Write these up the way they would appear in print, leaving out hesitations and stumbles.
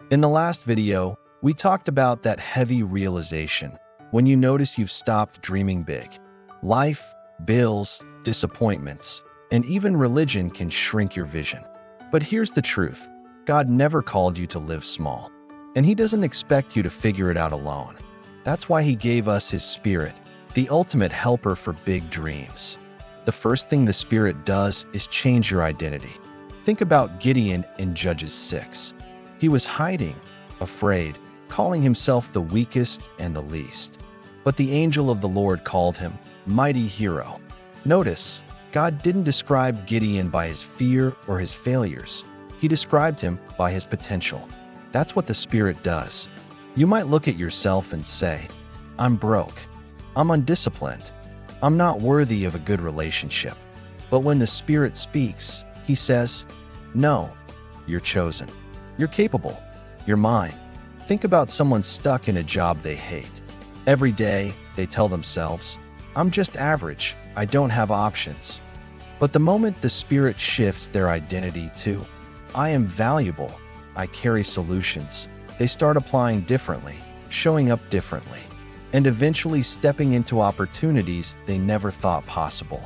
In the last video, we talked about that heavy realization when you notice you've stopped dreaming big. Life, bills, disappointments, and even religion can shrink your vision. But here's the truth. God never called you to live small, and He doesn't expect you to figure it out alone. That's why He gave us His Spirit, the ultimate helper for big dreams. The first thing the Spirit does is change your identity. Think about Gideon in Judges 6. He was hiding, afraid, calling himself the weakest and the least. But the angel of the Lord called him mighty hero. Notice, God didn't describe Gideon by his fear or his failures. He described him by his potential. That's what the Spirit does. You might look at yourself and say, I'm broke. I'm undisciplined. I'm not worthy of a good relationship. But when the Spirit speaks, He says, no, you're chosen. You're capable. You're mine. Think about someone stuck in a job they hate. Every day, they tell themselves, I'm just average. I don't have options. But the moment the Spirit shifts their identity to, I am valuable, I carry solutions, they start applying differently, showing up differently, and eventually stepping into opportunities they never thought possible.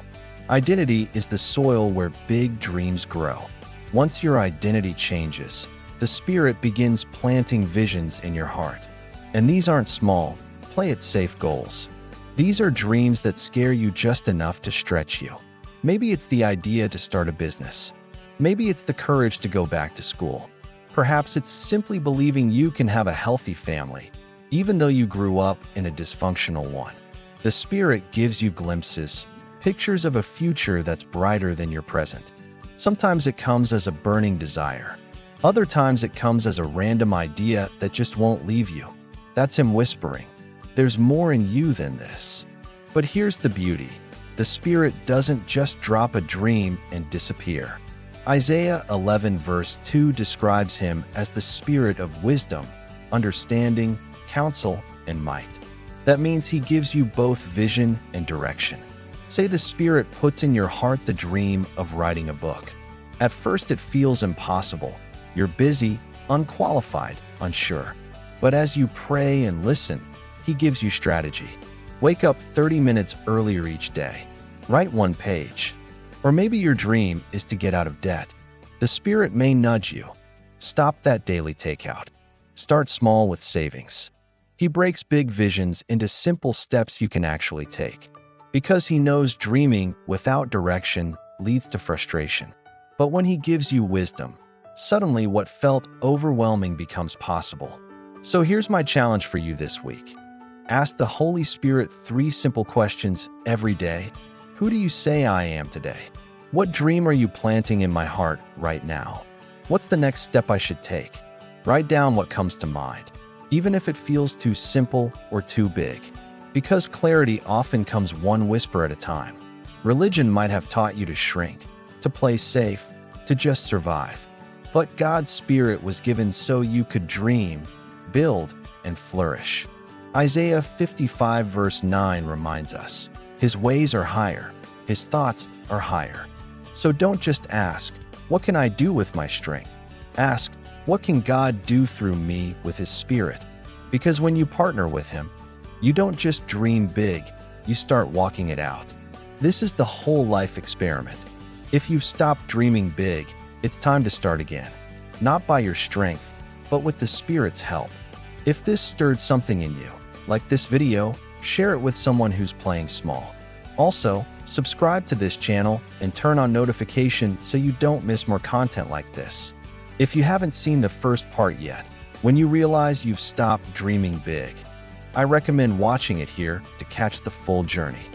Identity is the soil where big dreams grow. Once your identity changes, the Spirit begins planting visions in your heart. And these aren't small, play it safe goals. These are dreams that scare you just enough to stretch you. Maybe it's the idea to start a business. Maybe it's the courage to go back to school. Perhaps it's simply believing you can have a healthy family, even though you grew up in a dysfunctional one. The Spirit gives you glimpses, pictures of a future that's brighter than your present. Sometimes it comes as a burning desire. Other times it comes as a random idea that just won't leave you. That's Him whispering, there's more in you than this. But here's the beauty. The Spirit doesn't just drop a dream and disappear. Isaiah 11 verse 2 describes Him as the Spirit of wisdom, understanding, counsel, and might. That means He gives you both vision and direction. Say the Spirit puts in your heart the dream of writing a book. At first it feels impossible. You're busy, unqualified, unsure. But as you pray and listen, He gives you strategy. Wake up 30 minutes earlier each day. Write one page. Or maybe your dream is to get out of debt. The Spirit may nudge you. Stop that daily takeout. Start small with savings. He breaks big visions into simple steps you can actually take. Because He knows dreaming without direction leads to frustration. But when He gives you wisdom, suddenly what felt overwhelming becomes possible. So here's my challenge for you this week. Ask the Holy Spirit 3 simple questions every day. Who do you say I am today? What dream are you planting in my heart right now? What's the next step I should take? Write down what comes to mind, even if it feels too simple or too big. Because clarity often comes one whisper at a time. Religion might have taught you to shrink, to play safe, to just survive. But God's Spirit was given so you could dream, build, and flourish. Isaiah 55 verse 9 reminds us, His ways are higher, His thoughts are higher. So don't just ask, what can I do with my strength? Ask, what can God do through me with His Spirit? Because when you partner with Him, you don't just dream big, you start walking it out. This is the whole life experiment. If you've stopped dreaming big, it's time to start again. Not by your strength, but with the Spirit's help. If this stirred something in you, like this video, share it with someone who's playing small. Also, subscribe to this channel and turn on notifications so you don't miss more content like this. If you haven't seen the first part yet, when you realize you've stopped dreaming big, I recommend watching it here to catch the full journey.